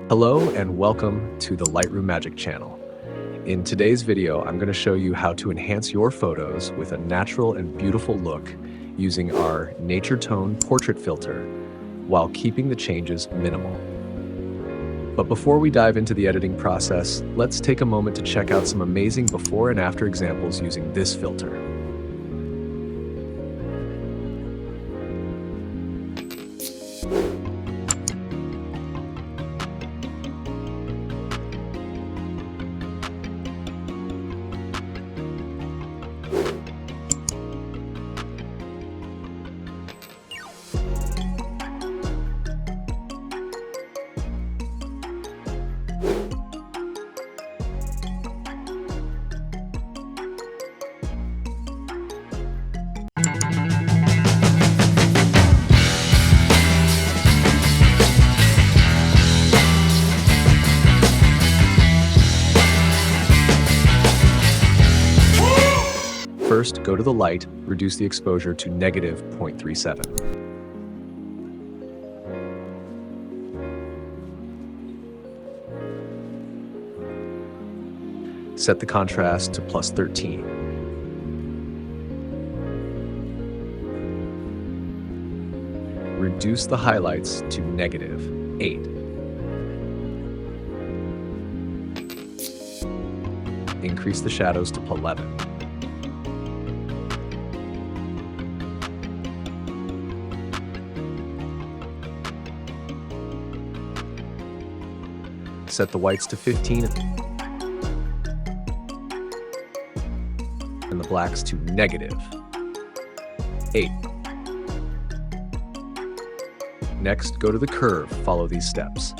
Hello and welcome to the Lightroom Magic channel. In today's video, I'm going to show you how to enhance your photos with a natural and beautiful look using our Nature Tone portrait filter while keeping the changes minimal. But before we dive into the editing process, let's take a moment to check out some amazing before and after examples using this filter. First, go to the light, reduce the exposure to -0.37. Set the contrast to +13. Reduce the highlights to -8. Increase the shadows to +11. Set the whites to 15 and the blacks to -8. Next, go to the curve, follow these steps.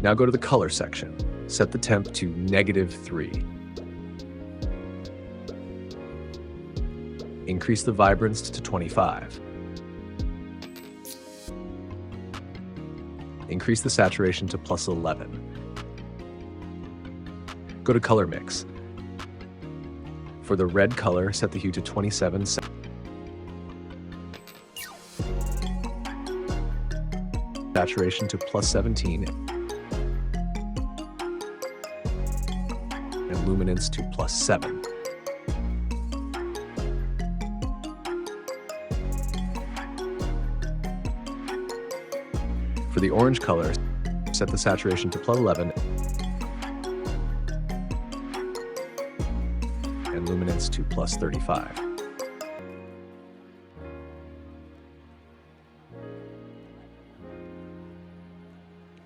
Now go to the color section. Set the temp to -3. Increase the vibrance to 25. Increase the saturation to +11. Go to color mix. For the red color, set the hue to 27. Saturation to +17. And luminance to +7. For the orange color, set the saturation to +11 and luminance to +35.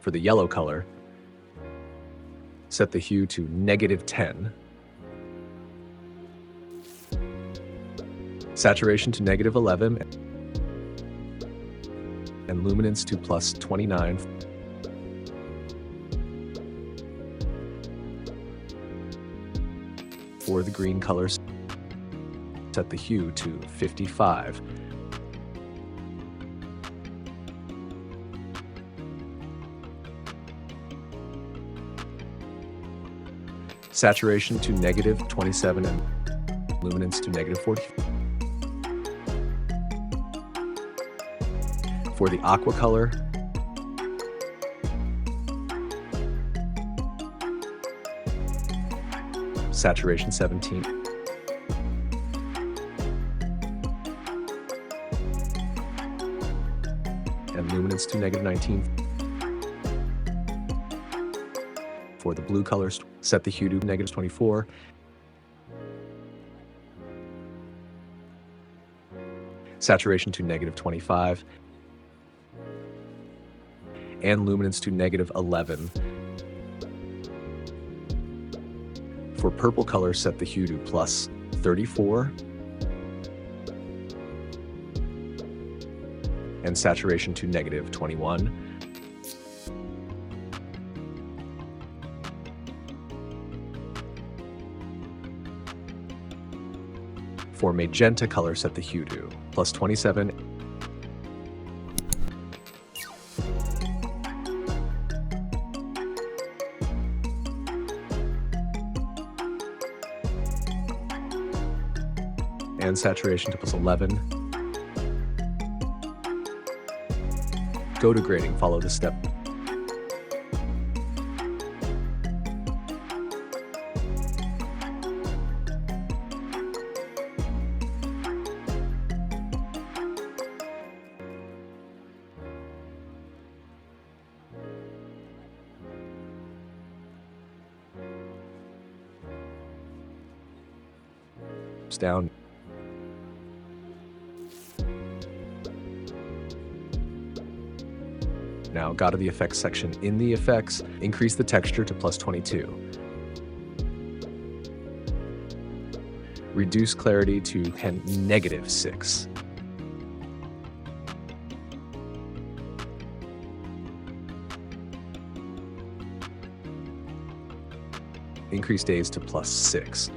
For the yellow color, set the hue to -10, saturation to -11, and luminance to +29. For the green color, set the hue to 55. Saturation to -27 and luminance to -40. For the aqua color, saturation 17. And luminance to -19. For the blue colors, set the hue to -24. Saturation to -25. And luminance to -11. For purple color, set the hue to +34. And saturation to -21. For magenta color, set the hue to +27. And saturation to +11. Go to grading, follow the step. Down. Now go to the effects section. In the effects, increase the texture to +22. Reduce clarity to -6. Increase days to +6.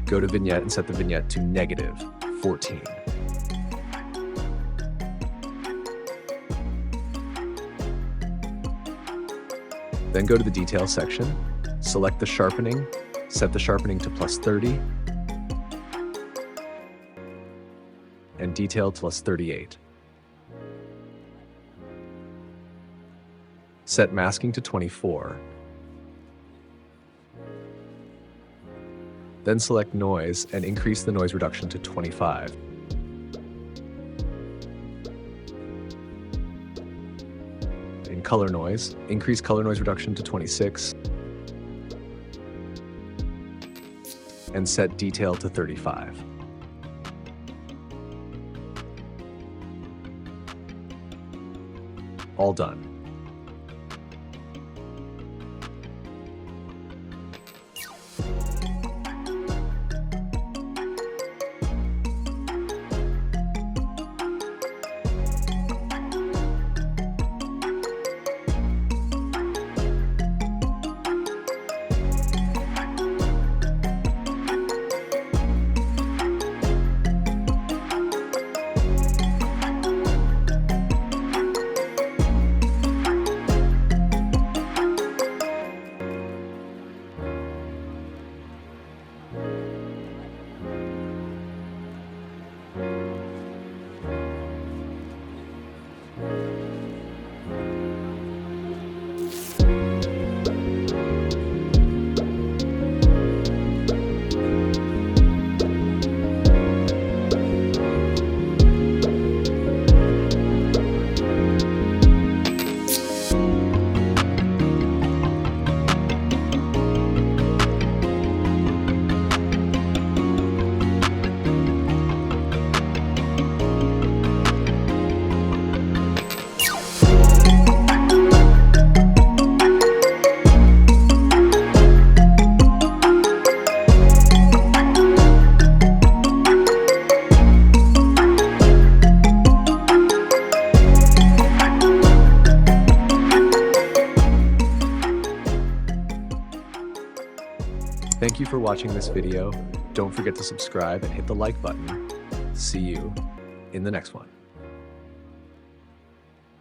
Go to vignette and set the vignette to -14. Then go to the detail section, select the sharpening, set the sharpening to +30, and detail to +38. Set masking to 24. Then select noise and increase the noise reduction to 25. In color noise, increase color noise reduction to 26. And set detail to 35. All done. Thank you for watching this video. Don't forget to subscribe and hit the like button. See you in the next one.